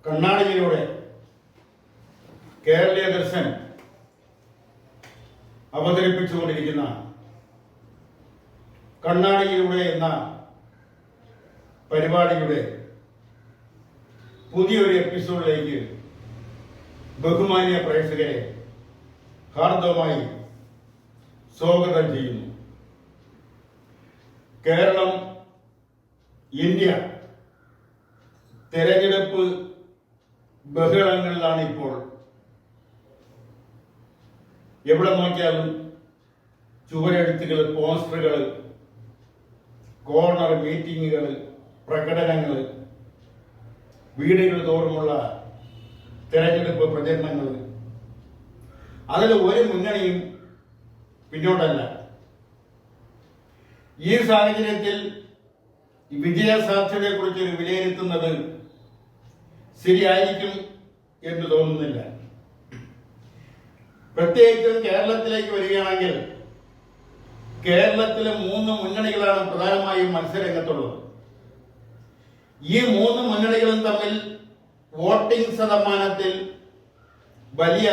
കണ്ണാടിയിലൂടെ കേരളീയ ദർശൻ അവതരിപ്പിച്ചുകൊണ്ടിരിക്കുന്ന കണ്ണാടിയിലൂടെ എന്ന പരിപാടിയുടെ പുതിയൊരു എപ്പിസോഡിലേക്ക് ബഹുമാന്യ പ്രേക്ഷകരെ ഹാർദവമായി സ്വാഗതം ചെയ്യുന്നു. കേരളം, ഇന്ത്യ തെരഞ്ഞെടുപ്പ് ബഹളങ്ങളിലാണ് ഇപ്പോൾ. എവിടെ നോക്കിയാലും ചുവരെഴുത്തുകൾ, പോസ്റ്ററുകൾ, കോർണർ മീറ്റിങ്ങുകൾ, പ്രകടനങ്ങൾ, വീടുകൾ തോറുമുള്ള തെരഞ്ഞെടുപ്പ് പ്രചരണങ്ങൾ. അതിൽ ഒരു മുന്നണിയും പിന്നോട്ടല്ല. ഈ സാഹചര്യത്തിൽ വിജയ സാധ്യതയെക്കുറിച്ച് വിലയിരുത്തുന്നത് ശരിയായിരിക്കും എന്ന് തോന്നുന്നില്ല. പ്രത്യേകിച്ചും കേരളത്തിലേക്ക് വരികയാണെങ്കിൽ കേരളത്തിലെ 3 മുന്നണികളാണ് പ്രധാനമായും മത്സരരംഗത്തുള്ളത്. ഈ 3 മുന്നണികളും തമ്മിൽ വോട്ടിംഗ് ശതമാനത്തിൽ വലിയ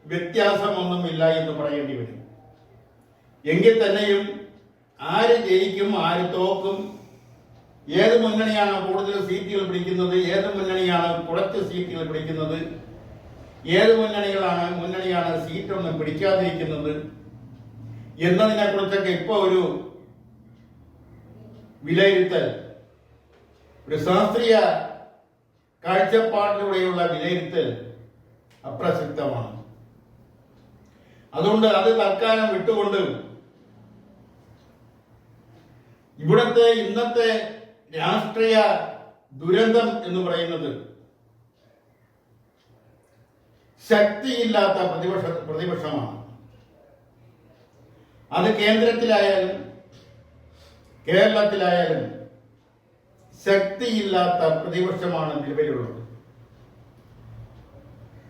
വ്യത്യാസമൊന്നുമില്ല എന്ന് പറയേണ്ടി വരും. എങ്കിൽ തന്നെയും ആര് ജയിക്കും, ആര് തോക്കും, ഏത് മുന്നണിയാണ് കൂടുതൽ സീറ്റുകൾ പിടിക്കുന്നത്, ഏത് മുന്നണിയാണ് കുറച്ച് സീറ്റുകൾ പിടിക്കുന്നത്, ഏത് മുന്നണിയാണ് സീറ്റൊന്നും പിടിക്കാതിരിക്കുന്നത് എന്നതിനെ കുറിച്ചൊക്കെ ഇപ്പോൾ ഒരു വിലയിരുത്തൽ, ഒരു ശാസ്ത്രീയ കാഴ്ചപ്പാടിലൂടെയുള്ള വിലയിരുത്തൽ അപ്രസക്തമാണ്. അതുകൊണ്ട് അത് തൽക്കാലം വിട്ടുകൊണ്ട് ഇന്നത്തെ രാഷ്ട്രീയ ദുരന്തം എന്ന് പറയുന്നത് ശക്തിയില്ലാത്ത പ്രതിപക്ഷമാണ്. അത് കേന്ദ്രത്തിലായാലും കേരളത്തിലായാലും ശക്തിയില്ലാത്ത പ്രതിപക്ഷമാണ് നിലവിലുള്ളത്.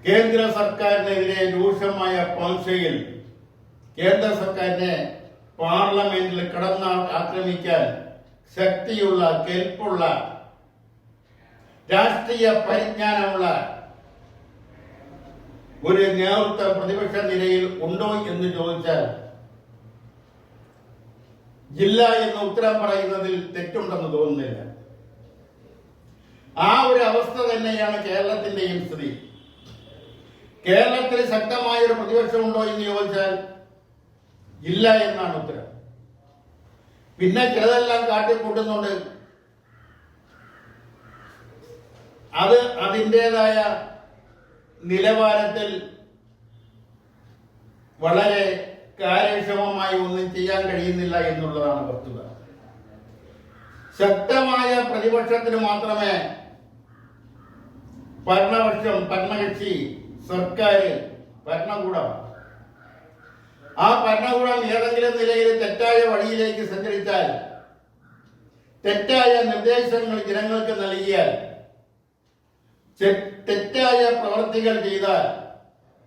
കേന്ദ്ര സർക്കാരിനെതിരെ രൂക്ഷമായ പാർശ്വയിൽ കേന്ദ്ര സർക്കാരിനെ പാർലമെന്റിൽ ആക്രമിക്കാൻ ശക്തിയുള്ള, കെൽപ്പുള്ള, രാഷ്ട്രീയ പരിജ്ഞാനമുള്ള ഒരു നേതൃത്വം പ്രതിപക്ഷ നിരയിൽ ഉണ്ടോ എന്ന് ചോദിച്ചാൽ ഇല്ല എന്ന് ഉത്തരം പറയുന്നതിൽ തെറ്റുണ്ടെന്ന് തോന്നുന്നില്ല. ആ ഒരു അവസ്ഥ തന്നെയാണ് കേരളത്തിന്റെയും സ്ഥിതി. കേരളത്തിൽ ശക്തമായ ഒരു പ്രതിപക്ഷമുണ്ടോ എന്ന് ചോദിച്ചാൽ ഇല്ല എന്നാണ് ഉത്തരം. പിന്നെ ചിലതെല്ലാം കാട്ടിക്കൂട്ടുന്നുണ്ട്. അത് അതിൻ്റെതായ നിലവാരത്തിൽ വളരെ കാര്യക്ഷമമായി ഒന്നും ചെയ്യാൻ കഴിയുന്നില്ല എന്നുള്ളതാണ് വസ്തുത. ശക്തമായ പ്രതിപക്ഷത്തിന് മാത്രമേ ഭരണകക്ഷി, സർക്കാർ, ഭരണകൂടം, ആ ഭരണകൂടം ഏതെങ്കിലും നിലയിൽ തെറ്റായ വഴിയിലേക്ക് സഞ്ചരിച്ചാൽ, തെറ്റായ നിർദ്ദേശങ്ങൾ ജനങ്ങൾക്ക് നൽകിയാൽ, തെറ്റായ പ്രവൃത്തികൾ ചെയ്താൽ,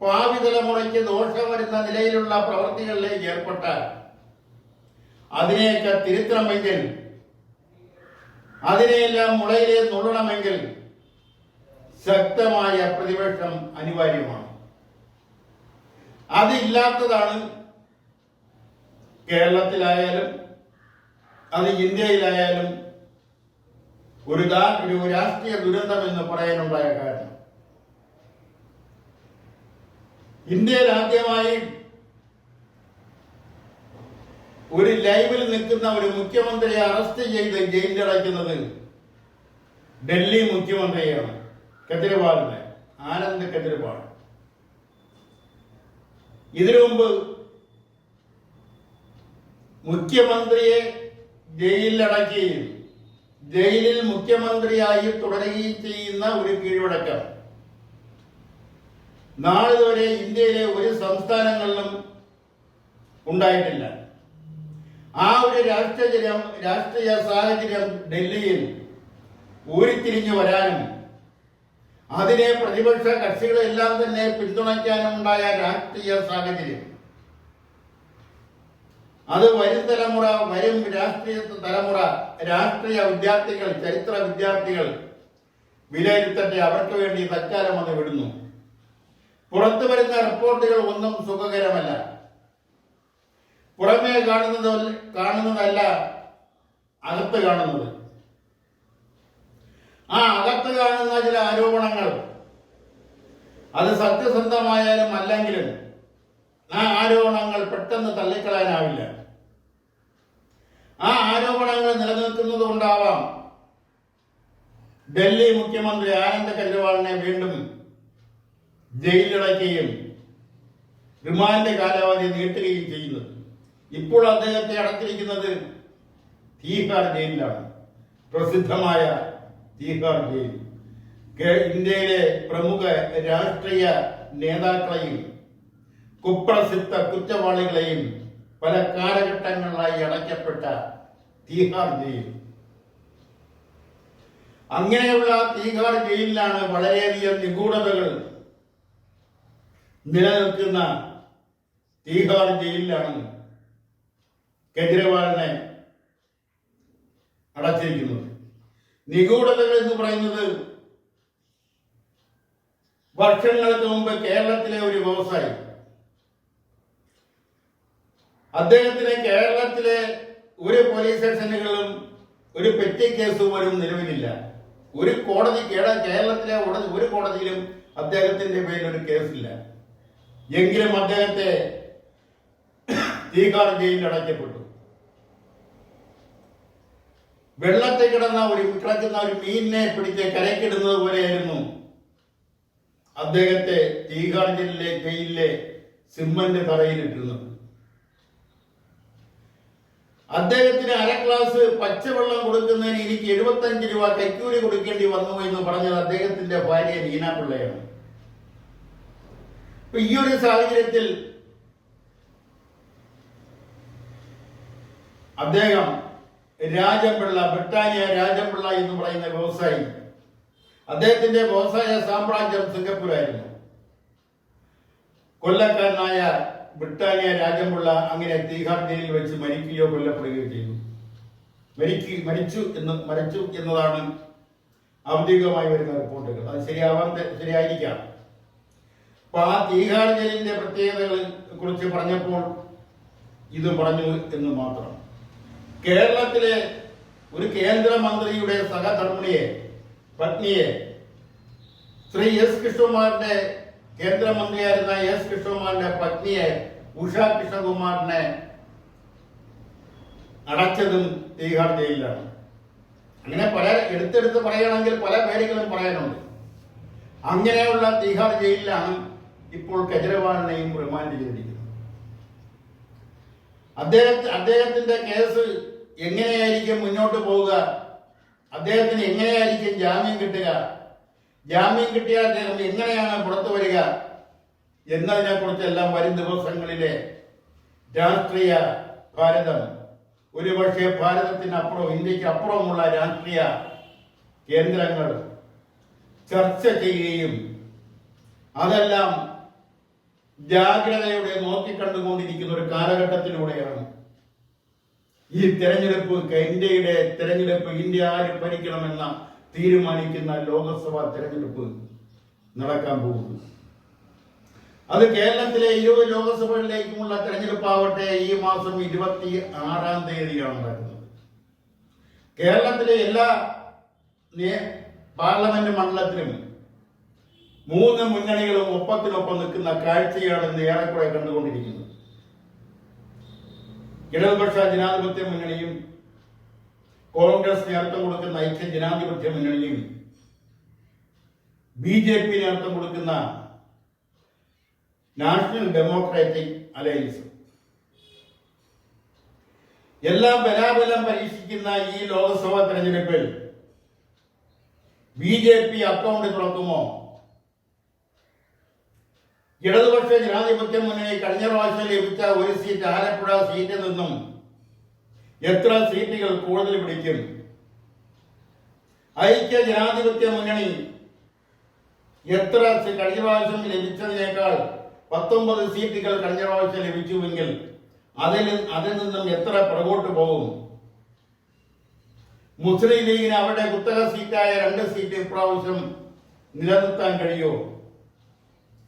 ഭാവി തലമുറയ്ക്ക് ദോഷം വരുന്ന നിലയിലുള്ള പ്രവൃത്തികളിലേക്ക് ഏർപ്പെട്ടാൽ അതിനെയൊക്കെ തിരുത്തണമെങ്കിൽ, അതിനെയെല്ലാം മുളയിലെ നുള്ളണമെങ്കിൽ ശക്തമായ പ്രതിപക്ഷം അനിവാര്യമാണ്. അതില്ലാത്തതാണ് കേരളത്തിലായാലും അത് ഇന്ത്യയിലായാലും ഒരു രാഷ്ട്രീയ ദുരന്തം എന്ന് പറയാനുണ്ടായ കാരണം. ഇന്ത്യയിൽ ആദ്യമായി ഒരു ലൈവിൽ നിൽക്കുന്ന ഒരു മുഖ്യമന്ത്രിയെ അറസ്റ്റ് ചെയ്ത് ജയിലിലടയ്ക്കുന്നത് ഡൽഹി മുഖ്യമന്ത്രിയാണ്, കെജ്രിവാളിനെ, ആനന്ദ് കെജ്രിവാൾ. ഇതിനു മുമ്പ് മുഖ്യമന്ത്രിയെ ജയിലിലടക്കുകയും ജയിലിൽ മുഖ്യമന്ത്രിയായി തുടരുകയും ചെയ്യുന്ന ഒരു കീഴ്വഴക്കം നാളിതുവരെ ഇന്ത്യയിലെ ഒരു സംസ്ഥാനങ്ങളിലും ഉണ്ടായിട്ടില്ല. ആ ഒരു രാഷ്ട്രീയ സാഹചര്യം ഡൽഹിയിൽ ഊരിത്തിരിഞ്ഞു വരാനും അതിനെ പ്രതിപക്ഷ കക്ഷികളെല്ലാം തന്നെ പിന്തുണയ്ക്കാനും ഉണ്ടായ രാഷ്ട്രീയ സാഹചര്യം, അത് വരും രാഷ്ട്രീയ തലമുറ, രാഷ്ട്രീയ വിദ്യാർത്ഥികൾ, ചരിത്ര വിദ്യാർത്ഥികൾ വിലയിരുത്തട്ടെ, അവർക്ക് വേണ്ടി തൽക്കാലം അത് വിടുന്നു. പുറത്തു വരുന്ന റിപ്പോർട്ടുകൾ ഒന്നും സുഖകരമല്ല. പുറമേ കാണുന്നതല്ല അകത്ത് കാണുന്നത്. ആ അകത്ത് കാണുന്ന ചില ആരോപണങ്ങൾ അത് സത്യസന്ധമായാലും അല്ലെങ്കിലും ആ ആരോപണങ്ങൾ പെട്ടെന്ന് തള്ളിക്കളയാനാവില്ല. ആ ആരോപണങ്ങൾ നിലനിൽക്കുന്നത് കൊണ്ടാവാം ഡൽഹി മുഖ്യമന്ത്രി ആനന്ദ് കെജ്രിവാളിനെ വീണ്ടും ജയിലിലടയ്ക്കുകയും റിമാൻഡ് കാലാവധി നീട്ടുകയും ചെയ്യുന്നത്. ഇപ്പോൾ അദ്ദേഹത്തെ അടച്ചിരിക്കുന്നത് തീഹാർ ജയിലിലാണ്, പ്രസിദ്ധമായ തീഹാർ ജയിൽ. ഇന്ത്യയിലെ പ്രമുഖ രാഷ്ട്രീയ നേതാക്കളെയും കുപ്രസിദ്ധ കുറ്റവാളികളെയും പല കാലഘട്ടങ്ങളിലായി അടയ്ക്കപ്പെട്ട തീഹാർ ജയിൽ. അങ്ങനെയുള്ള തീഹാർ ജയിലിലാണ് വളരെയധികം നിഗൂഢതകൾ നിലനിൽക്കുന്ന തീഹാർ ജയിലിലാണ് കെജ്രിവാളിനെ അടച്ചിരിക്കുന്നത്. നിഗൂഢതകൾ എന്ന് പറയുന്നത് വർഷങ്ങൾക്ക് മുമ്പ് കേരളത്തിലെ ഒരു വ്യവസായി, അദ്ദേഹത്തിന് കേരളത്തിലെ ഒരു പോലീസ് സ്റ്റേഷനുകളിലും ഒരു പെറ്റി കേസ് പോലും നിലവിലില്ല. ഒരു കോടതി കേരളത്തിലെ ഒരു കോടതിയിലും അദ്ദേഹത്തിന്റെ പേരിൽ ഒരു കേസില്ല. എങ്കിലും അദ്ദേഹത്തെ തീഹാർ ജയിലിൽ അടയ്ക്കപ്പെട്ടു. വെള്ളത്തിൽ കിടക്കുന്ന ഒരു മീനിനെ പിടിച്ച് കരക്കിടുന്നത് പോലെയായിരുന്നു അദ്ദേഹത്തെ തീഹാർ ജയിലിലെ സിമന്റ് തറയിലിട്ടിരുന്നത്. അദ്ദേഹത്തിന് അര ഗ്ലാസ് പച്ചവെള്ളം കൊടുക്കുന്നതിന് എനിക്ക് 75 രൂപ കൈക്കൂലി കൊടുക്കേണ്ടി വന്നു എന്ന് പറഞ്ഞത് അദ്ദേഹത്തിന്റെ ഭാര്യ ലീനാപിള്ളയാണ്. ഈ ഒരു സാഹചര്യത്തിൽ അദ്ദേഹം രാജംപിള്ള, ബ്രിട്ടാനിയ രാജംപിള്ള എന്ന് പറയുന്ന വ്യവസായി, അദ്ദേഹത്തിന്റെ വ്യവസായ സാമ്രാജ്യം സിംഗപ്പൂരായിരുന്നു. കൊല്ലക്കാരനായ ബ്രിട്ടാനിയ രാജംപിള്ള അങ്ങനെ തീഹാർ ജയിലിൽ വെച്ച് മരിക്കുകയോ കൊല്ലപ്പെടുകയോ ചെയ്തു. മരിച്ചു എന്നതാണ് ഔദ്യോഗികമായി വരുന്ന റിപ്പോർട്ടുകൾ. അത് ശരിയായിരിക്കാം. അപ്പൊ ആ തീഹാർ ജയിലിന്റെ പ്രത്യേകതകളെ കുറിച്ച് പറഞ്ഞപ്പോൾ ഇത് പറഞ്ഞു എന്ന് മാത്രം. കേരളത്തിലെ ഒരു കേന്ദ്രമന്ത്രിയുടെ സഹധർമ്മിണിയെ, പത്നിയെ, ശ്രീ എസ് കൃഷ്ണകുമാറിന്റെ കേന്ദ്രമന്ത്രിയായിരുന്ന എസ് കൃഷ്ണകുമാറിന്റെ പത്നിയെ, ഉഷാ കൃഷ്ണകുമാറിനെ അടച്ചതും തീഹാർ ജയിലിലാണ്. അങ്ങനെ പല എടുത്തെടുത്ത് പറയുകയാണെങ്കിൽ പല പേരുകളും പറയാനുണ്ട്. അങ്ങനെയുള്ള തീഹാർ ജയിലിലാണ് ഇപ്പോൾ കെജ്രിവാളിനെയും റിമാൻഡ് ചെയ്തിരിക്കുന്നത്. അദ്ദേഹത്തിന്റെ കേസ് എങ്ങനെയായിരിക്കും മുന്നോട്ട് പോവുക, അദ്ദേഹത്തിന് എങ്ങനെയായിരിക്കും ജാമ്യം കിട്ടുക, ജാമ്യം കിട്ടിയാൽ അദ്ദേഹം എങ്ങനെയാണ് പുറത്തു വരിക എന്നതിനെ കുറിച്ചെല്ലാം വരും ദിവസങ്ങളിലെ രാഷ്ട്രീയ ഭാരതം, ഒരുപക്ഷെ ഭാരതത്തിനപ്പുറം ഇന്ത്യക്ക് അപ്പുറമുള്ള രാഷ്ട്രീയ കേന്ദ്രങ്ങൾ ചർച്ച ചെയ്യുകയും അതെല്ലാം ജാഗ്രതയോടെ നോക്കിക്കണ്ടുകൊണ്ടിരിക്കുന്ന ഒരു കാലഘട്ടത്തിലൂടെയാണ് ഈ തെരഞ്ഞെടുപ്പ്, ഇന്ത്യയുടെ തെരഞ്ഞെടുപ്പ്, ഇന്ത്യ ആര് ഭരിക്കണമെന്ന തീരുമാനിക്കുന്ന ലോകസഭാ തെരഞ്ഞെടുപ്പ് നടക്കാൻ പോകുന്നു. അത് കേരളത്തിലെ 20 ലോകസഭകളിലേക്കുമുള്ള തെരഞ്ഞെടുപ്പാവട്ടെ ഈ മാസം 26-ാം തീയതിയാണ് നടക്കുന്നത്. കേരളത്തിലെ എല്ലാ പാർലമെന്റ് മണ്ഡലത്തിലും 3 മുന്നണികളും ഒപ്പത്തിനൊപ്പം നിൽക്കുന്ന കാഴ്ചയാണ് ഇന്ന് ഏറെക്കുറെ കണ്ടുകൊണ്ടിരിക്കുന്നത്. ഇടതുപക്ഷ ജനാധിപത്യ മുന്നണിയും കോൺഗ്രസ് നേതൃത്വം കൊടുക്കുന്ന ഐക്യ ജനാധിപത്യ മുന്നണിയും BJP നേതൃത്വം കൊടുക്കുന്ന നാഷണൽ ഡെമോക്രാറ്റിക് അലയൻസ് എല്ലാം ബലാബലം പരീക്ഷിക്കുന്ന ഈ ലോക്സഭാ തെരഞ്ഞെടുപ്പിൽ BJP അക്കൗണ്ട് തുറക്കുമോ? ഇടതുപക്ഷ ജനാധിപത്യ മുന്നണി കഴിഞ്ഞ പ്രാവശ്യം ലഭിച്ച ഒരു സീറ്റ്, ആലപ്പുഴ സീറ്റിൽ നിന്നും എത്ര സീറ്റുകൾ കൂടുതൽ പിടിക്കും? ഐക്യ ജനാധിപത്യ മുന്നണി എത്ര കഴിഞ്ഞ പ്രാവശ്യം ലഭിച്ചതിനേക്കാൾ 19 സീറ്റുകൾ കഴിഞ്ഞ പ്രാവശ്യം ലഭിച്ചുവെങ്കിൽ അതിൽ നിന്നും എത്ര പുറകോട്ട് പോകും? മുസ്ലിം ലീഗിന് അവരുടെ കുത്തക സീറ്റായ 2 സീറ്റ് ഇപ്രാവശ്യം നിലനിർത്താൻ കഴിയോ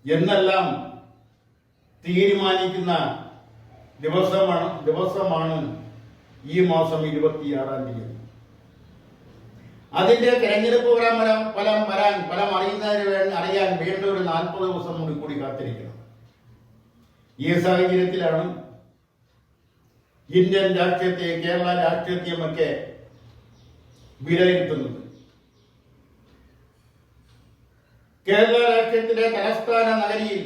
എന്നെല്ലാം തീരുമാനിക്കുന്ന ദിവസമാണ് ഈ മാസം 26-ാം തീയതി. അതിന്റെ തെരഞ്ഞെടുപ്പ് ഫലം അറിയാൻ വേണ്ട ഒരു 40 ദിവസം കൂടി കാത്തിരിക്കണം. ഈ സാഹചര്യത്തിലാണ് ഇന്ത്യൻ രാഷ്ട്രീയത്തെ, കേരള രാഷ്ട്രീയത്തെയുമൊക്കെ വിലയിരുത്തുന്നത്. കേരള രാഷ്ട്രീയത്തിന്റെ തലസ്ഥാന നഗരിയിൽ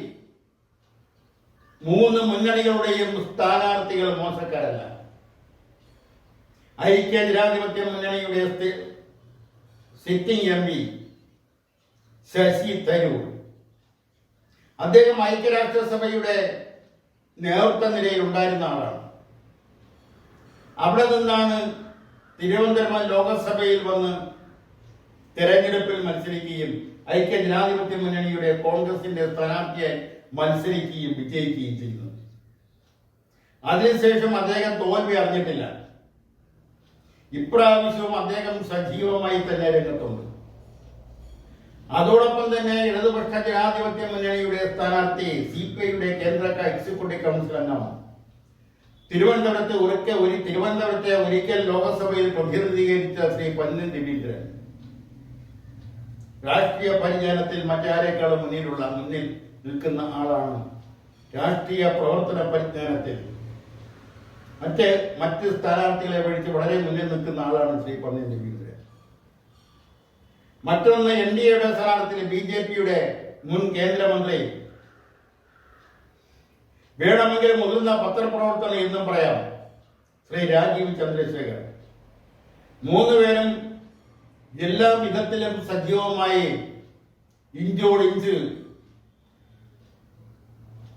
3 മുന്നണികളുടെയും സ്ഥാനാർത്ഥികൾ മോശക്കാരല്ല. ഐക്യ ജനാധിപത്യ മുന്നണിയുടെ സിറ്റിംഗ് MP ശശി തരൂർ, അദ്ദേഹം ഐക്യരാഷ്ട്രസഭയുടെ നേതൃത്വ നിരയിൽ ഉണ്ടായിരുന്ന ആളാണ്. അവിടെ നിന്നാണ് തിരുവനന്തപുരം ലോകസഭയിൽ വന്ന് തെരഞ്ഞെടുപ്പിൽ മത്സരിക്കുകയും ഐക്യ ജനാധിപത്യ മുന്നണിയുടെ കോൺഗ്രസിന്റെ സ്ഥാനാർത്ഥിയായി മത്സരിക്കുകയും വിജയിക്കുകയും ചെയ്യുന്നത്. അതിനുശേഷം അദ്ദേഹം തോൽവി അറിഞ്ഞിട്ടില്ല. ഇപ്രാവശ്യവും അദ്ദേഹം സജീവമായി തന്നെ രംഗത്തുണ്ട്. അതോടൊപ്പം തന്നെ ഇടതുപക്ഷ ജനാധിപത്യ മുന്നണിയുടെ സ്ഥാനാർത്ഥി CPIയുടെ കേന്ദ്ര എക്സിക്യൂട്ടീവ് കൗൺസിൽ അംഗം തിരുവനന്തപുരത്തെ ഒരിക്കൽ ലോകസഭയിൽ പ്രതിനിധീകരിച്ച ശ്രീ പന്ന്യൻ രവീന്ദ്രൻ രാഷ്ട്രീയ പരിജ്ഞാനത്തിൽ മറ്റാരേക്കാളും മുന്നിൽ നിൽക്കുന്ന ആളാണ്. രാഷ്ട്രീയ പ്രവർത്തന പരിജ്ഞാനത്തിൽ മറ്റ് സ്ഥാനാർത്ഥികളെ വഴിച്ച് വളരെ മുന്നിൽ നിൽക്കുന്ന ആളാണ് ശ്രീ പന്ന്യൻ രവീന്ദ്രൻ. മറ്റൊന്ന് NDAയുടെ സ്ഥാനാർത്ഥി BJPയുടെ മുൻ കേന്ദ്രമന്ത്രി, വേണമെങ്കിൽ മുതിർന്ന പത്രപ്രവർത്തകൻ എന്നും പറയാം, ശ്രീ രാജീവ് ചന്ദ്രശേഖർ. 3 പേരും എല്ലാ വിധത്തിലും സജീവമായി ഇഞ്ചോടിഞ്ച്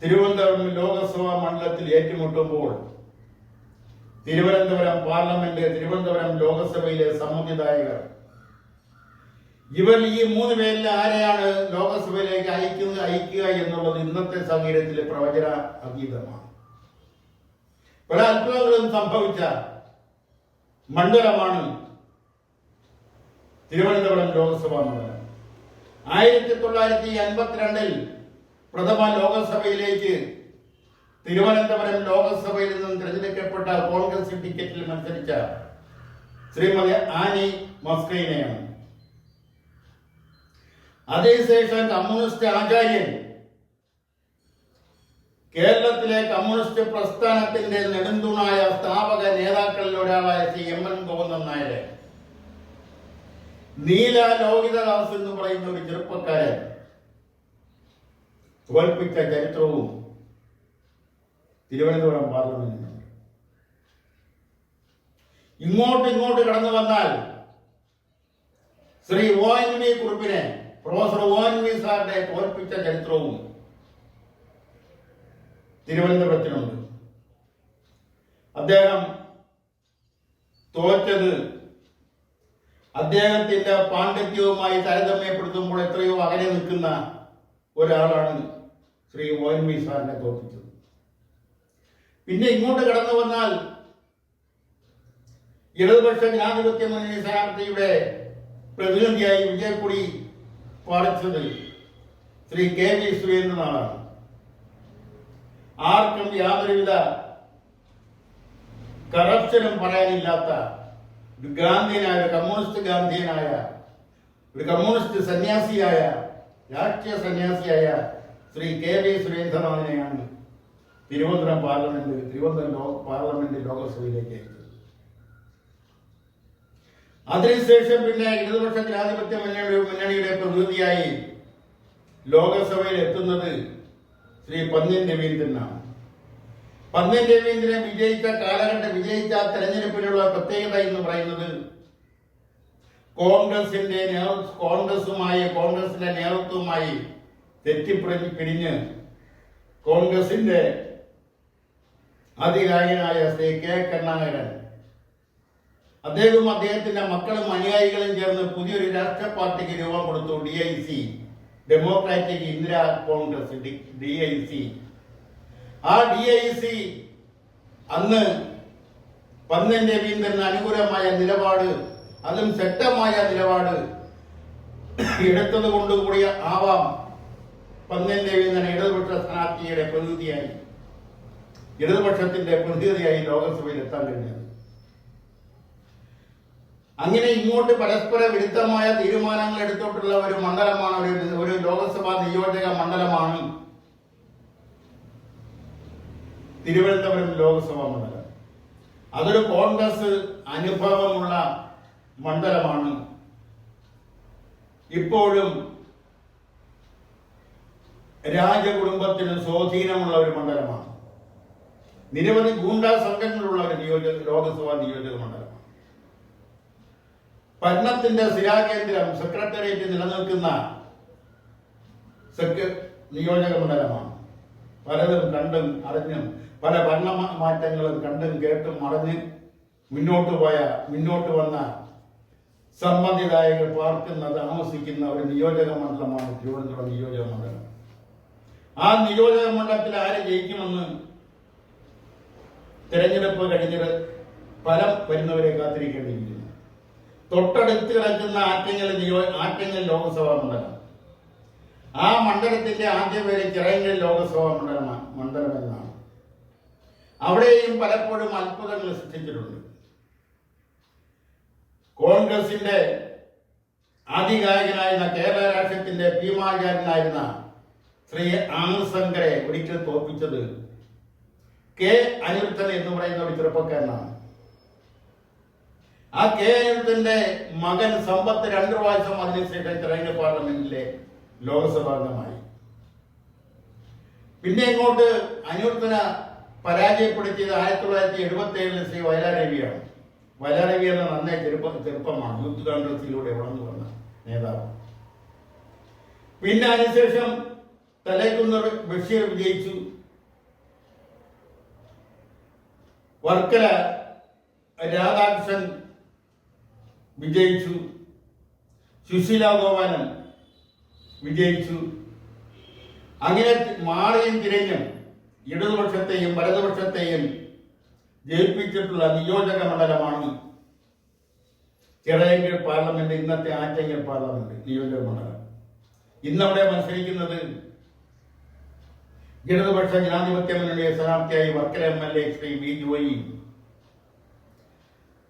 തിരുവനന്തപുരം ലോകസഭാ മണ്ഡലത്തിൽ ഏറ്റുമുട്ടുമ്പോൾ തിരുവനന്തപുരം ലോകസഭയിലെ സമ്മതിദായകർ, ഇവർ ഈ 3 പേരിൽ ആരെയാണ് ലോകസഭയിലേക്ക് അയക്കുക എന്നുള്ളത് ഇന്നത്തെ സാഹചര്യത്തിലെ പ്രവചന അതീതമാണ്. പല അത്ഭുതങ്ങളും സംഭവിച്ച മണ്ഡലമാണ് തിരുവനന്തപുരം ലോകസഭാ മണ്ഡലം. 1952-ൽ പ്രഥമ ലോകസഭയിലേക്ക് തിരുവനന്തപുരം ലോകസഭയിൽ നിന്നും തിരഞ്ഞെടുക്കപ്പെട്ട കോൺഗ്രസ് ടിക്കറ്റിൽ മത്സരിച്ച ശ്രീമതി ആനി മസ്കൈനെയാണ്. അതിനുശേഷം കമ്മ്യൂണിസ്റ്റ് ആചാര്യൻ, കേരളത്തിലെ കമ്മ്യൂണിസ്റ്റ് പ്രസ്ഥാനത്തിന്റെ നെടുന്തൂണായ സ്ഥാപക നേതാക്കളിൽ ഒരാളായ ശ്രീ MN ഗോവിന്ദൻ നായരെ, നീല ലോഹിതദാസ് എന്ന് പറയുന്ന ഒരു ചെറുപ്പക്കാരൻ തോൽപ്പിച്ച ചരിത്രവും തിരുവനന്തപുരം പാർലമെന്റിനുണ്ട്. ഇങ്ങോട്ട് കടന്നു വന്നാൽ ശ്രീ ONV കുറുപ്പിനെ, പ്രൊഫസർ ONV സാറിനെ തോൽപ്പിച്ച ചരിത്രവും തിരുവനന്തപുരത്തിനുണ്ട്. അദ്ദേഹം തോറ്റത് അദ്ദേഹത്തിന്റെ പാണ്ഡിത്യവുമായി താരതമ്യപ്പെടുത്തുമ്പോൾ എത്രയോ അകലെ നിൽക്കുന്ന ഒരാളാണ് ശ്രീ ONV സാറിനെ തോൽപ്പിച്ചത്. പിന്നെ ഇങ്ങോട്ട് കടന്നു വന്നാൽ ഇടതുപക്ഷ ജനാധിപത്യ മുന്നണി സ്ഥാനാർത്ഥിയുടെ പ്രതിനിധിയായി വിജയക്കൊടി പാലിച്ചത് ശ്രീ KV സുരേന്ദ്രനാഥാണ്. ആർക്കും യാതൊരുവിധ കറപ്ഷനും പറയാനില്ലാത്ത ഒരു ഗാന്ധിയനായ, ഒരു കമ്മ്യൂണിസ്റ്റ് സന്യാസിയായ, രാഷ്ട്രീയ സന്യാസിയായ ശ്രീ KV സുരേന്ദ്രനാഥിനെയാണ് തിരുവനന്തപുരം പാർലമെന്റ് ലോകസഭയിലേക്ക് അയച്ചത്. അതിനുശേഷം പിന്നെ ഇടതുപക്ഷ ജനാധിപത്യ മുന്നണിയുടെ പ്രതിനിധിയായി ലോകസഭയിൽ എത്തുന്നത് ശ്രീ പന്ന്യൻ രവീന്ദ്രനാണ്. പന്ന്യൻ രവീന്ദ്രൻ വിജയിച്ച തെരഞ്ഞെടുപ്പിലുള്ള പ്രത്യേകത എന്ന് പറയുന്നത് കോൺഗ്രസിന്റെ നേതൃത്വവുമായി തെറ്റിപ്പിരിഞ്ഞ് കോൺഗ്രസിന്റെ അതികായനായ ശ്രീ K കരുണാകരൻ, അദ്ദേഹത്തിന്റെ മക്കളും അനുയായികളും ചേർന്ന് പുതിയൊരു രാഷ്ട്രീയ പാർട്ടിക്ക് രൂപം കൊടുത്തു. DIC, democratic Indira Congress, DIC. ആ DIC അന്ന് പന്ന്യൻ രവീന്ദ്രന് അനുകൂലമായ നിലപാട് അതും ശക്തമായ നിലപാട് എടുത്തത് കൊണ്ടുകൂടിയ ആവാം പന്ന്യൻ രവീന്ദ്രൻ ഇടതുപക്ഷ സ്ഥാനാർത്ഥിയുടെ പ്രതിനിധിയായി ഇടതുപക്ഷത്തിന്റെ പ്രതിനിധിയായി ലോകസഭയിൽ എത്താൻ കഴിഞ്ഞത്. അങ്ങനെ ഇങ്ങോട്ട് പരസ്പര വിരുദ്ധമായ തീരുമാനങ്ങൾ എടുത്തിട്ടുള്ള ഒരു മണ്ഡലമാണ്, ഒരു ലോകസഭാ നിയോജക മണ്ഡലമാണ് തിരുവനന്തപുരം ലോക്സഭാ മണ്ഡലം. അതൊരു കോൺഗ്രസ് അനുഭവമുള്ള മണ്ഡലമാണ്. ഇപ്പോഴും രാജകുടുംബത്തിന് സ്വാധീനമുള്ള ഒരു മണ്ഡലമാണ്. നിരവധി ഗൂണ്ടാ സംഘങ്ങളുള്ള ഒരു ലോക്സഭാ നിയോജക മണ്ഡലമാണ്. ഭരണത്തിന്റെ സ്ഥിരാകേന്ദ്രം സെക്രട്ടേറിയറ്റ് നിലനിൽക്കുന്ന നിയോജക മണ്ഡലമാണ്. പലതും കണ്ടും അറിഞ്ഞും പല ഭരണ മാറ്റങ്ങളും കണ്ടും കേട്ടും അറിഞ്ഞ് മുന്നോട്ട് വന്ന സമ്മതിദായകർ പാർക്കുന്ന താമസിക്കുന്ന ഒരു നിയോജക മണ്ഡലമാണ് തിരുവനന്തപുരം നിയോജക മണ്ഡലം. ആ നിയോജക മണ്ഡലത്തിൽ ആര് ജയിക്കുമെന്ന് തെരഞ്ഞെടുപ്പ് കഴിഞ്ഞത് ഫലം വരുന്നവരെ കാത്തിരിക്കേണ്ടിയിരിക്കുന്നു. തൊട്ടടുത്ത് കിടക്കുന്ന ആറ്റിങ്ങൽ ലോക്സഭാ മണ്ഡലം, ആ മണ്ഡലത്തിന്റെ ആദ്യ പേര് ചിറയൻകീഴ് ലോക്സഭാ മണ്ഡലം എന്നാണ്. അവിടെയും പലപ്പോഴും അത്ഭുതങ്ങൾ സൃഷ്ടിച്ചിട്ടുണ്ട്. കോൺഗ്രസിന്റെ ആധികാരികനായിരുന്ന കേരള രാഷ്ട്രീയത്തിന്റെ ഭീമാചാര്യനായിരുന്ന ശ്രീ ആനന്ദശങ്കരെ ഒരിക്കൽ തോൽപ്പിച്ചത് കെ അനിരുദ്ധൻ എന്ന് പറയുന്ന ഒരു ചെറുപ്പക്കാരനാണ്. ആ കെ അനിരുദ്ധന്റെ മകൻ സമ്പത്ത് 2 പ്രാവശ്യം അതിനുശേഷം ചിറയൻകീഴ് പാർലമെന്റിലെ ലോക്സഭാംഗമായി. പിന്നെ ഇങ്ങോട്ട് അനിരുദ്ധനെ പരാജയപ്പെടുത്തിയത് 1977 ശ്രീ വയലാരവിയാണ്. വയലാരവി എന്ന നന്നേ ചെറുപ്പമാണ്, യൂത്ത് കോൺഗ്രസിലൂടെ വളർന്നു വന്ന നേതാവ്. പിന്നെ അതിനുശേഷം തലേക്കുന്ന് ബഷീർ വിജയിച്ചു. വർക്കല രാധാകൃഷ്ണൻ വിജയിച്ചു. സുശീല ഗോപാലൻ വിജയിച്ചു. അങ്ങനെ മാറിയും തിരഞ്ഞും ഇടതുപക്ഷത്തെയും വലതുപക്ഷത്തെയും ജയിപ്പിച്ചിട്ടുള്ള നിയോജക മണ്ഡലമാണ് ചിറയൻകീഴ് പാർലമെന്റ്, ഇന്നത്തെ ആറ്റിങ്ങൽ പാർലമെന്റ് നിയോജക മണ്ഡലം. ഇന്നവിടെ മത്സരിക്കുന്നത് ഇടതുപക്ഷ ജനാധിപത്യ മുന്നണിയുടെ സ്ഥാനാർത്ഥിയായി വർക്കല MLA ശ്രീ വി ജോയിയും,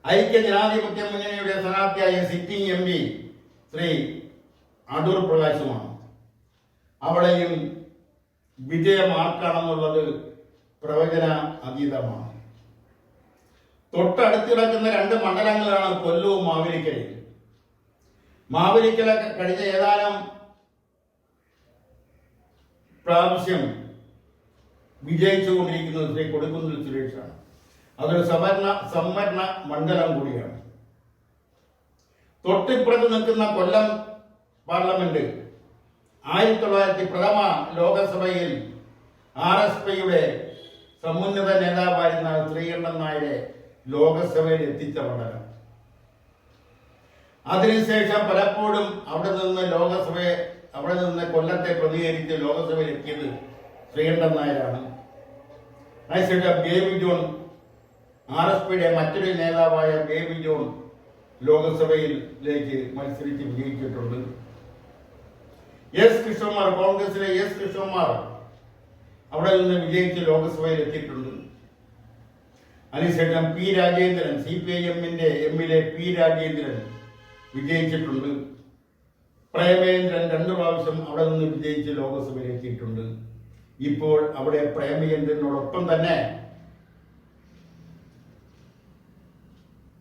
ഐക്യ ജനാധിപത്യ മുന്നണിയുടെ സ്ഥാനാർത്ഥിയായ സിറ്റിംഗ് MP ശ്രീ അടൂർ പ്രകാശുമാണ്. അവിടെയും വിജയം ആർക്കാണെന്നുള്ളത് പ്രവചന അതീതമാണ്. തൊട്ടടുത്ത് കിടക്കുന്ന 2 മണ്ഡലങ്ങളാണ് കൊല്ലവും മാവേലിക്കരയും. മാവേലിക്കര കഴിഞ്ഞ ഏതാനും പ്രാവശ്യം വിജയിച്ചുകൊണ്ടിരിക്കുന്നത് ശ്രീ കൊടുക്കുന്നിൽ സുരേഷാണ്. അതൊരു സംവരണ മണ്ഡലം കൂടിയാണ്. തൊട്ടിപ്പുറത്ത് നിൽക്കുന്ന കൊല്ലം പാർലമെന്റ് 1900 പ്രഥമ ലോകസഭയിൽ RSPയുടെ സമുന്നത നേതാവായിരുന്ന ശ്രീകണ്ഠൻ നായരെ ലോകസഭയിൽ എത്തിച്ച മണ്ഡലം. അതിനുശേഷം പലപ്പോഴും അവിടെ നിന്ന് കൊല്ലത്തെ പ്രതികരിച്ച് ലോകസഭയിൽ എത്തിയത് ശ്രീകണ്ഠൻ നായരാണ്. അതിനുശേഷം ബേബി ജോൺ, RSPയുടെ മറ്റൊരു നേതാവായ ബേബി ജോൺ ലോകസഭയിലേക്ക് മത്സരിച്ച് വിജയിച്ചിട്ടുണ്ട്. കൃഷ്ണകുമാർ, കോൺഗ്രസിലെ കൃഷ്ണകുമാർ അവിടെ നിന്ന് വിജയിച്ച് ലോകസഭയിൽ എത്തിയിട്ടുണ്ട്. അതിനുശേഷം പി രാജേന്ദ്രൻ, CPIMന്റെ MLA പി രാജേന്ദ്രൻ വിജയിച്ചിട്ടുണ്ട്. പ്രേമേന്ദ്രൻ 2 പ്രാവശ്യം അവിടെ നിന്ന് വിജയിച്ച് ലോകസഭയിൽ എത്തിയിട്ടുണ്ട്. ഇപ്പോൾ അവിടെ പ്രേമചന്ദ്രനോടൊപ്പം തന്നെ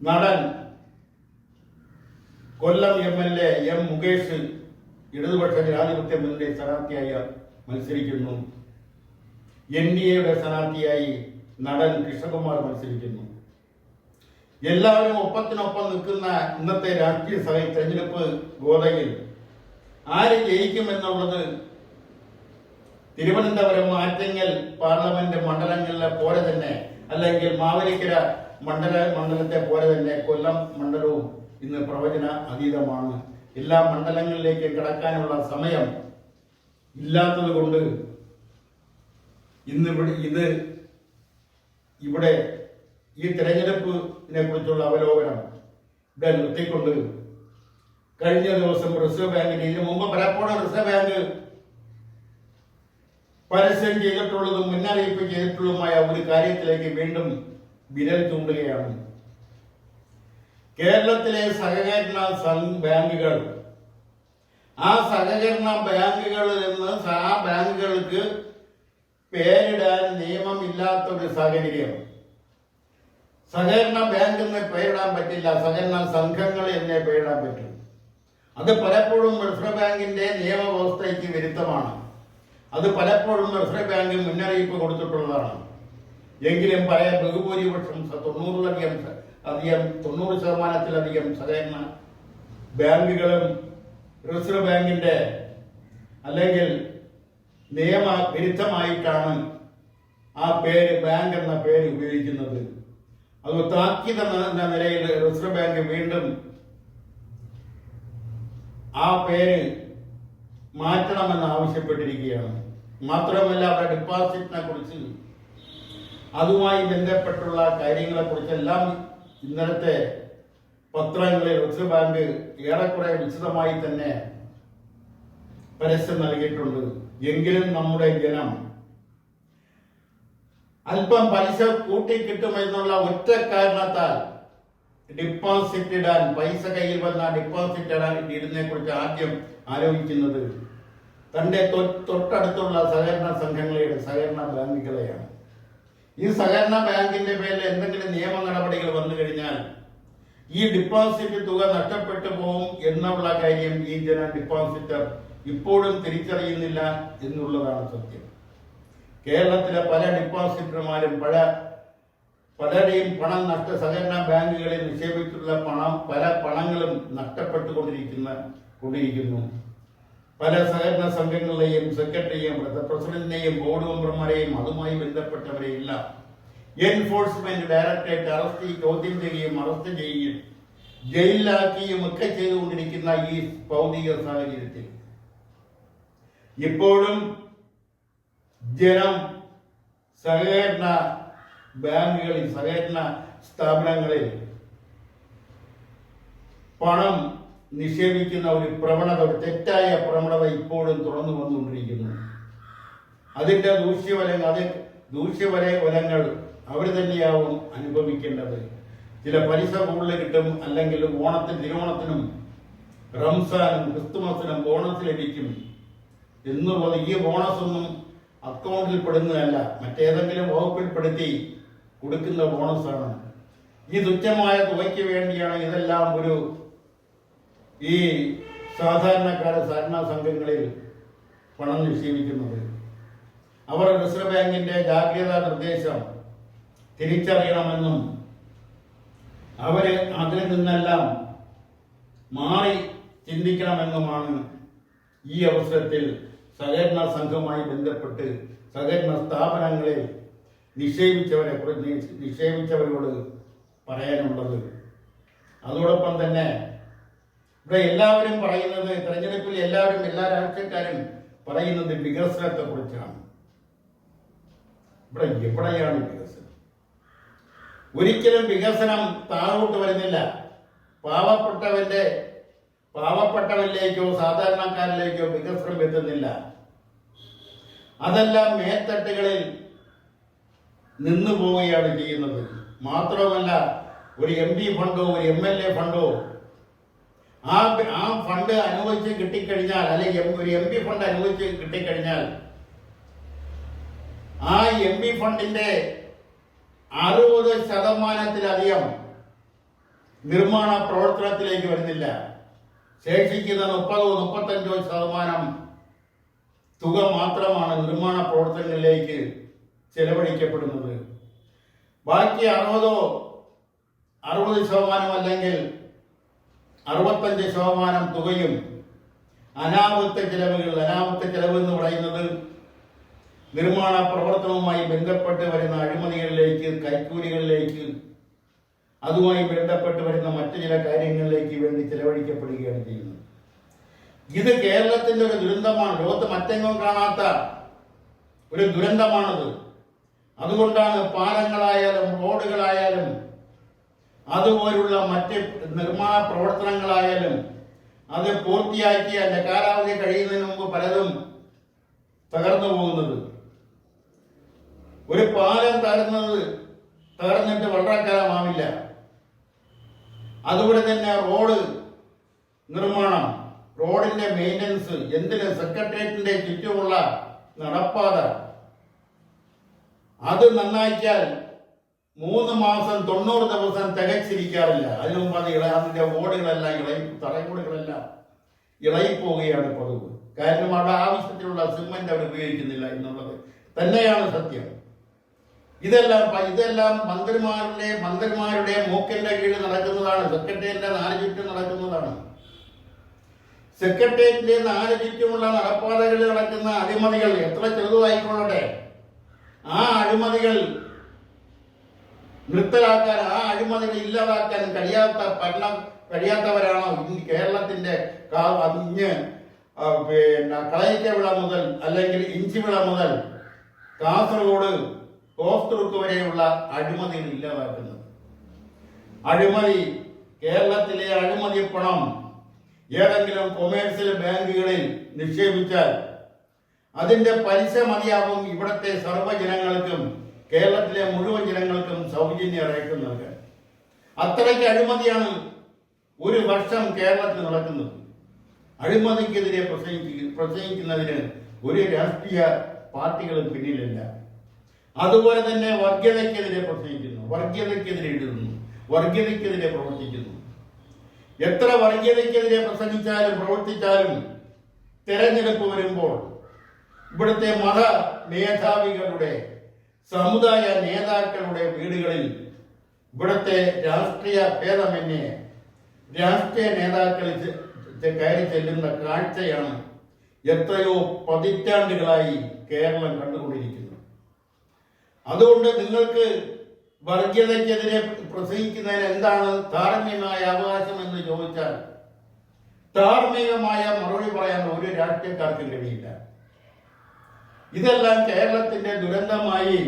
നടൻ കൊല്ലം MLA M മുകേഷ് ഇടതുപക്ഷ ജനാധിപത്യ മുന്നണി സ്ഥാനാർത്ഥിയായി മത്സരിക്കുന്നു. NDAയുടെ സ്ഥാനാർത്ഥിയായി നടൻ കൃഷ്ണകുമാർ മത്സരിക്കുന്നു. എല്ലാവരും ഒപ്പത്തിനൊപ്പം നിൽക്കുന്ന ഇന്നത്തെ രാഷ്ട്രീയ തെരഞ്ഞെടുപ്പ് ഗോതയിൽ ആര് ജയിക്കുമെന്നുള്ളത് തിരുവനന്തപുരം ആറ്റിങ്ങൽ പാർലമെന്റ് മണ്ഡലങ്ങളിലെ പോലെ തന്നെ, അല്ലെങ്കിൽ മാവേലിക്കര മണ്ഡലത്തെ പോലെ തന്നെ കൊല്ലം മണ്ഡലവും ഇന്ന് പ്രവചന അതീതമാണ്. എല്ലാ മണ്ഡലങ്ങളിലേക്ക് കടക്കാനുള്ള സമയം ഇല്ലാത്തത് കൊണ്ട് ഇവിടെ ഈ തെരഞ്ഞെടുപ്പിനെ കുറിച്ചുള്ള അവലോകനം ഇവിടെ നിർത്തിക്കൊണ്ട് കഴിഞ്ഞ ദിവസം റിസർവ് ബാങ്കിന്റെ ഇതിനു മുമ്പ് പലപ്പോഴും റിസർവ് ബാങ്ക് പരസ്യം ചെയ്തിട്ടുള്ളതും മുന്നറിയിപ്പ് ചെയ്തിട്ടുള്ളതുമായ ഒരു കാര്യത്തിലേക്ക് വീണ്ടും വിരൽ ചൂണ്ടുകയാണ്. കേരളത്തിലെ സഹകരണ ബാങ്കുകൾ, ആ സഹകരണ ബാങ്കുകളിൽ നിന്ന് ആ ബാങ്കുകൾക്ക് പേരിടാൻ നിയമമില്ലാത്തൊരു സാഹചര്യം. സഹകരണ ബാങ്ക് എന്ന് പേരിടാൻ പറ്റില്ല, സഹകരണ സംഘങ്ങൾ എന്നേ പേരിടാൻ പറ്റും. അത് പലപ്പോഴും റിസർവ് ബാങ്കിന്റെ നിയമവ്യവസ്ഥയ്ക്ക് വിരുദ്ധമാണ്. അത് പലപ്പോഴും റിസർവ് ബാങ്ക് മുന്നറിയിപ്പ് കൊടുത്തിട്ടുള്ളതാണ്. എങ്കിലും പല ബഹുഭൂരിപക്ഷം 90% സഹകരണ ബാങ്കുകളും റിസർവ് ബാങ്കിന്റെ അല്ലെങ്കിൽ നിയമവിരുദ്ധമായിട്ടാണ് ആ പേര്, ബാങ്ക് എന്ന പേര് ഉപയോഗിക്കുന്നത്. അത് താക്കീത് എന്ന നിലയിൽ റിസർവ് ബാങ്ക് വീണ്ടും ആ പേര് മാറ്റണമെന്ന് ആവശ്യപ്പെട്ടിരിക്കുകയാണ്. മാത്രമല്ല, അവരുടെ ഡിപ്പോസിറ്റിനെ കുറിച്ച്, അതുമായി ബന്ധപ്പെട്ടുള്ള കാര്യങ്ങളെ കുറിച്ചെല്ലാം ഇന്നലത്തെ പത്രങ്ങളിൽ റിസർവ് ബാങ്ക് ഏറെക്കുറെ വിശദമായി തന്നെ പരസ്യം നൽകിയിട്ടുണ്ട്. എങ്കിലും നമ്മുടെ ജനം അല്പം പലിശ കൂട്ടിക്കിട്ടുമെന്നുള്ള ഒറ്റ കാരണത്താൽ ഡിപ്പോസിറ്റ് ഇടാൻ, പൈസ കയ്യിൽ വന്ന ഡിപ്പോസിറ്റ് ഇടുന്നതിനെ കുറിച്ച് ആദ്യം ആലോചിക്കുന്നത് തന്റെ തൊട്ടടുത്തുള്ള സഹകരണ സംഘങ്ങളെയാണ്, സഹകരണ ബാങ്കുകളെയാണ്. ഈ സഹകരണ ബാങ്കിന്റെ പേരിൽ എന്തെങ്കിലും നിയമ നടപടികൾ വന്നു കഴിഞ്ഞാൽ ഈ ഡിപ്പോസിറ്റ് തുക നഷ്ടപ്പെട്ടു പോകും എന്നുള്ള കാര്യം ഈ ഡിപ്പോസിറ്റർ ഇപ്പോഴും തിരിച്ചറിയുന്നില്ല എന്നുള്ളതാണ് സത്യം. കേരളത്തിലെ പല ഡിപ്പോസിറ്റർമാരും പലരുടെയും പണം സഹകരണ ബാങ്കുകളിൽ നിക്ഷേപിച്ചിട്ടുള്ള പല പണങ്ങളും നഷ്ടപ്പെട്ടുകൊണ്ടിരിക്കുന്നു. പല സഹകരണ സംഘങ്ങളിലെയും സെക്രട്ടറിയെയും പ്രസിഡന്റിനെയും ബോർഡ് മെമ്പർമാരെയും അതുമായി ബന്ധപ്പെട്ടവരെയെല്ലാം എൻഫോഴ്സ്മെന്റ് ഡയറക്ടറേറ്റ് ചോദ്യം ചെയ്യുകയും അറസ്റ്റ് ചെയ്യുകയും ജയിലിലാക്കുകയും ഒക്കെ ചെയ്തുകൊണ്ടിരിക്കുന്ന ഈ ഭൗതിക സാഹചര്യത്തിൽ ഇപ്പോഴും ജനം സഹകരണ ബാങ്കുകളിൽ, സഹകരണ സ്ഥാപനങ്ങളിൽ പണം നിക്ഷേപിക്കുന്ന ഒരു പ്രവണത, ഒരു തെറ്റായ പ്രവണത ഇപ്പോഴും തുറന്നു വന്നുകൊണ്ടിരിക്കുന്നു. അതിന്റെ ദൂഷ്യഫലങ്ങൾ അവർ തന്നെയാവും അനുഭവിക്കേണ്ടത്. ചില പലിശ കൂടുതൽ കിട്ടും, അല്ലെങ്കിൽ തിരുവോണത്തിനും റംസാനും ക്രിസ്തുമസിനും ബോണസ് ലഭിക്കും എന്നുള്ളത്. ഈ ബോണസ് ഒന്നും അക്കൗണ്ടിൽ പെടുന്നതല്ല, മറ്റേതെങ്കിലും വകുപ്പിൽപ്പെടുത്തി കൊടുക്കുന്ന ബോണസാണ്. ഈ തുച്ഛമായ തുകയ്ക്ക് വേണ്ടിയാണ് ഇതെല്ലാം ഈ സാധാരണക്കാരെ സഹകരണ സംഘങ്ങളിൽ പണം നിക്ഷേപിക്കുന്നത്. അവർ റിസർവ് ബാങ്കിന്റെ ജാഗ്രതാ നിർദ്ദേശം തിരിച്ചറിയണമെന്നും അവര് അതിൽ നിന്നെല്ലാം മാറി ചിന്തിക്കണമെന്നുമാണ് ഈ അവസരത്തിൽ സഹകരണ സംഘവുമായി ബന്ധപ്പെട്ട് സഹകരണ സ്ഥാപനങ്ങളിൽ നിക്ഷേപിച്ചവരോട് പറയാനുള്ളത്. അതോടൊപ്പം തന്നെ ഇവിടെ എല്ലാവരും പറയുന്നത്, തെരഞ്ഞെടുപ്പിൽ എല്ലാ രാഷ്ട്രീയക്കാരും പറയുന്നത് വികസനത്തെ കുറിച്ചാണ്. ഇവിടെ എവിടെയാണ് വികസനം? ഒരിക്കലും വികസനം താഴോട്ട് വരുന്നില്ല. പാവപ്പെട്ടവരിലേക്കോ സാധാരണക്കാരിലേക്കോ വികസനം എത്തുന്നില്ല. അതെല്ലാം മേൽത്തട്ടുകളിൽ നിന്നു പോവുകയാണ് ചെയ്യുന്നത്. മാത്രമല്ല, ഒരു MP ഫണ്ടോ ഒരു MLA ഫണ്ടോ ആ ഫണ്ട് അനുവദിച്ച് കിട്ടിക്കഴിഞ്ഞാൽ, അല്ലെങ്കിൽ ഒരു MP ഫണ്ട് അനുവദിച്ച് കിട്ടിക്കഴിഞ്ഞാൽ ആ MP ഫണ്ടിന്റെ 60% നിർമ്മാണ പ്രവർത്തനത്തിലേക്ക് വരുന്നില്ല. ശേഷിക്കുന്ന 30-35% തുക മാത്രമാണ് നിർമ്മാണ പ്രവർത്തനങ്ങളിലേക്ക് ചെലവഴിക്കപ്പെടുന്നത്. ബാക്കി 60% അല്ലെങ്കിൽ 65% തുകയും അനാമത്ത് ചെലവ് എന്ന് പറയുന്നത് നിർമ്മാണ പ്രവർത്തനവുമായി ബന്ധപ്പെട്ട് വരുന്ന അഴിമതികളിലേക്ക്, കൈക്കൂലികളിലേക്ക്, അതുമായി ബന്ധപ്പെട്ട് വരുന്ന മറ്റു ചില കാര്യങ്ങളിലേക്ക് വേണ്ടി ചെലവഴിക്കപ്പെടുകയാണ് ചെയ്യുന്നത്. ഇത് കേരളത്തിന്റെ ഒരു ദുരന്തമാണ്. ലോകത്ത് മറ്റെങ്ങും കാണാത്ത ഒരു ദുരന്തമാണത്. അതുകൊണ്ടാണ് പാലങ്ങളായാലും റോഡുകളായാലും അതുപോലുള്ള മറ്റ് നിർമ്മാണ പ്രവർത്തനങ്ങളായാലും അത് പൂർത്തിയാക്കി അതിന്റെ കാലാവധി കഴിയുന്നതിന് മുമ്പ് പലതും തകർന്നു പോകുന്നത്. ഒരു പാലം തകർന്നിട്ട് വളരെ കാലമാവില്ല. അതുപോലെ തന്നെ റോഡ് നിർമ്മാണം, റോഡിന്റെ മെയിൻ്റനൻസ്, എന്തിന് സെക്രട്ടേറിയറ്റിന്റെ ചുറ്റുമുള്ള നടപ്പാത അത് നന്നാക്കിയാൽ 3 മാസം 90 ദിവസം തികച്ചിരിക്കാറില്ല. അതിനു മുമ്പ് അതിന്റെ ഓടുകളെല്ലാം തറയോടുകളെല്ലാം ഇളകിപ്പോവുകയാണ് പതിവ്. കാരണം അവിടെ ആവശ്യത്തിലുള്ള സിമന്റ് അവർ ഉപയോഗിക്കുന്നില്ല എന്നുള്ളത് തന്നെയാണ് സത്യം. ഇതെല്ലാം മന്ത്രിമാരുടെ മൂക്കിന്റെ കീഴിൽ നടക്കുന്നതാണ്. സെക്രട്ടേറിയറ്റിന്റെ 4 ചുറ്റും നടക്കുന്നതാണ്. സെക്രട്ടേറിയറ്റിന്റെ 4 ചുറ്റുമുള്ള നടപ്പാതകളിൽ നടക്കുന്ന അഴിമതികൾ എത്ര ചെറുതായിക്കൊള്ളട്ടെ, ആ അഴിമതികൾ നിർത്തലാക്കാൻ, ആ അഴിമതികൾ ഇല്ലാതാക്കാൻ കഴിയാത്തവരാണോ കേരളത്തിന്റെ കളയിക്ക വിള മുതൽ അല്ലെങ്കിൽ ഇഞ്ചി വിള മുതൽ കാസർഗോഡ് കോസ്തുറുക്ക് വരെയുള്ള അഴിമതികൾ ഇല്ലാതാക്കുന്നത്? അഴിമതി, കേരളത്തിലെ അഴിമതി പണം ഏതെങ്കിലും കൊമേഴ്സ്യൽ ബാങ്കുകളിൽ നിക്ഷേപിച്ചാൽ അതിന്റെ പലിശ മതിയാവും ഇവിടുത്തെ സർവ്വജനങ്ങൾക്കും, കേരളത്തിലെ മുഴുവൻ ജനങ്ങൾക്കും സൗജന്യ റേഷൻ നൽകാൻ. അത്രയ്ക്ക് അഴിമതിയാണ് ഒരു വർഷം കേരളത്തിൽ നടക്കുന്നത്. അഴിമതിക്കെതിരെ പ്രസംഗിക്കുന്നതിന് ഒരു രാഷ്ട്രീയ പാർട്ടികളും പിന്നിലില്ല. അതുപോലെ തന്നെ വർഗീയതയ്ക്കെതിരെ പ്രസംഗിക്കുന്നു, വർഗീയതയ്ക്കെതിരെ എഴുതുന്നു, വർഗീയതയ്ക്കെതിരെ പ്രവർത്തിക്കുന്നു. എത്ര വർഗീയതയ്ക്കെതിരെ പ്രസംഗിച്ചാലും പ്രവർത്തിച്ചാലും തെരഞ്ഞെടുപ്പ് വരുമ്പോൾ ഇവിടുത്തെ മത മേധാവികളുടെ, സമുദായ നേതാക്കളുടെ വീടുകളിൽ ഇവിടുത്തെ രാഷ്ട്രീയ ഭേദമന്യേ രാഷ്ട്രീയ നേതാക്കൾ കയറി ചെല്ലുന്ന കാഴ്ചയാണ് എത്രയോ പതിറ്റാണ്ടുകളായി കേരളം കണ്ടുകൊണ്ടിരിക്കുന്നത്. അതുകൊണ്ട് നിങ്ങൾക്ക് വർഗീയതയ്ക്കെതിരെ പ്രസംഗിക്കുന്നതിന് എന്താണ് ധാർമ്മികമായ അവകാശം എന്ന് ചോദിച്ചാൽ ധാർമ്മികമായ മറുപടി പറയാൻ ഒരു രാഷ്ട്രീയക്കാർക്കും കഴിയില്ല. ഇതെല്ലാം കേരളത്തിന്റെ ദുരന്തമായി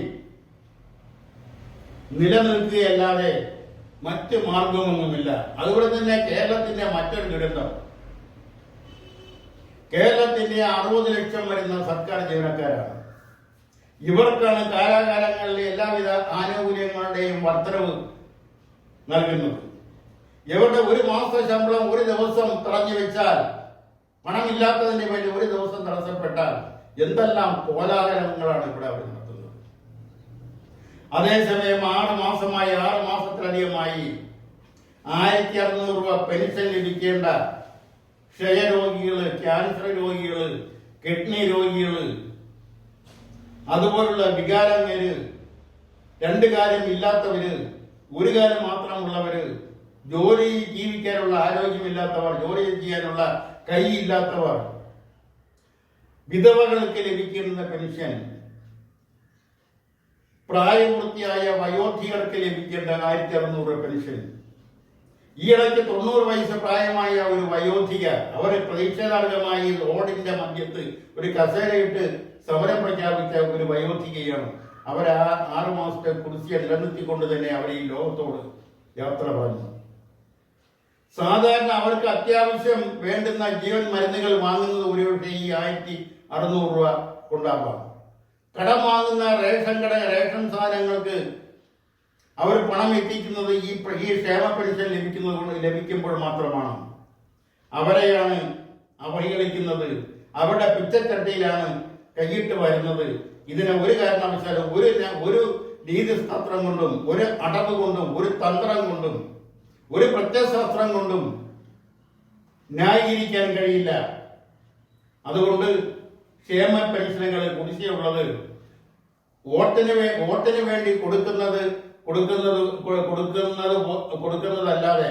നിലനിൽക്കുകയല്ലാതെ മറ്റ് മാർഗമൊന്നുമില്ല. അതുപോലെ തന്നെ കേരളത്തിന്റെ മറ്റൊരു ദുരന്തം, കേരളത്തിന്റെ 60 ലക്ഷം വരുന്ന സർക്കാർ ജീവനക്കാരാണ്. ഇവർക്കാണ് കാലാകാലങ്ങളിൽ എല്ലാവിധ ആനുകൂല്യങ്ങളുടെയും വർധനവ് നൽകുന്നത്. ഇവരുടെ ഒരു മാസ ശമ്പളം ഒരു ദിവസം തടഞ്ഞു വെച്ചാൽ, പണമില്ലാത്തതിന്റെ പേരിൽ ഒരു ദിവസം തടസ്സപ്പെട്ടാൽ എന്തെല്ലാം കോലാഹലങ്ങളാണ് ഇവിടെ അവർ നടത്തുന്നത്. അതേസമയം 6 മാസത്തിലധികമായി 1600 രൂപ പെൻഷൻ ലഭിക്കേണ്ട ക്ഷയരോഗികള്, ക്യാൻസർ രോഗികള്, കിഡ്നി രോഗികള്, അതുപോലുള്ള വികാരങ്ങര്, 2 കാര്യം ഇല്ലാത്തവര്, 1 കാര്യം മാത്രമുള്ളവര്, ജോലി ജീവിക്കാനുള്ള ആരോഗ്യമില്ലാത്തവർ, ജോലി ചെയ്യാനുള്ള കൈയില്ലാത്തവർ, വിധവകൾക്ക് ലഭിക്കുന്ന പെൻഷൻ, പ്രായപൂർത്തിയായ വയോധികർക്ക് ലഭിക്കേണ്ട 1600 പെൻഷൻ, ഈയിടയ്ക്ക് 90 വയസ്സ് പ്രായമായ ഒരു വയോധിക അവരെ പ്രതീക്ഷാർഹമായി റോഡിന്റെ മധ്യത്ത് ഒരു കസേരയിട്ട് സമരം പ്രഖ്യാപിച്ച ഒരു വയോധികയാണ്. അവർ ആ 6 മാസത്തെ കുടിശ്ശിക നിലനിർത്തിക്കൊണ്ട് തന്നെ അവർ ഈ ലോകത്തോട് യാത്ര പറഞ്ഞു. സാധാരണ അവർക്ക് അത്യാവശ്യം വേണ്ടുന്ന ജീവൻ മരുന്നുകൾ വാങ്ങുന്നത് ഒരുപക്ഷെ ഈ 1600 രൂപ കൊണ്ടാവാം. കടം വാങ്ങുന്ന റേഷൻ സാധനങ്ങൾക്ക് അവർ പണം എത്തിക്കുന്നത് ഈ ക്ഷേമ പെൻഷൻ ലഭിക്കുമ്പോൾ മാത്രമാണ്. അവരെയാണ് അവഹേളിക്കുന്നത്, അവരുടെ പിച്ചച്ചട്ടിയിലാണ് കൈയിട്ട് വരുന്നത്. ഇതിനെ ഒരു കാരണവശാലും ഒരു രീതിശാസ്ത്രം കൊണ്ടും, ഒരു അടവ് കൊണ്ടും, ഒരു തന്ത്രം കൊണ്ടും, ഒരു പ്രത്യയശാസ്ത്രം കൊണ്ടും ന്യായീകരിക്കാൻ കഴിയില്ല. അതുകൊണ്ട് ക്ഷേമ പെൻഷനുകൾ കുടിശ്ശികയുള്ളത് വോട്ടിന് വേണ്ടി കൊടുക്കുന്നതല്ലാതെ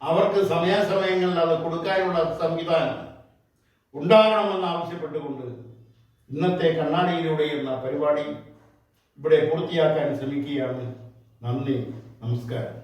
അവർക്ക് സമയാസമയങ്ങളിൽ അത് കൊടുക്കാനുള്ള സംവിധാനം ഉണ്ടാകണമെന്ന് ആവശ്യപ്പെട്ടുകൊണ്ട് ഇന്നത്തെ കണ്ണാടിയിലൂടെ എന്ന പരിപാടി ഇവിടെ പൂർത്തിയാക്കാൻ ശ്രമിക്കുകയാണ്. നന്ദി, നമസ്കാരം.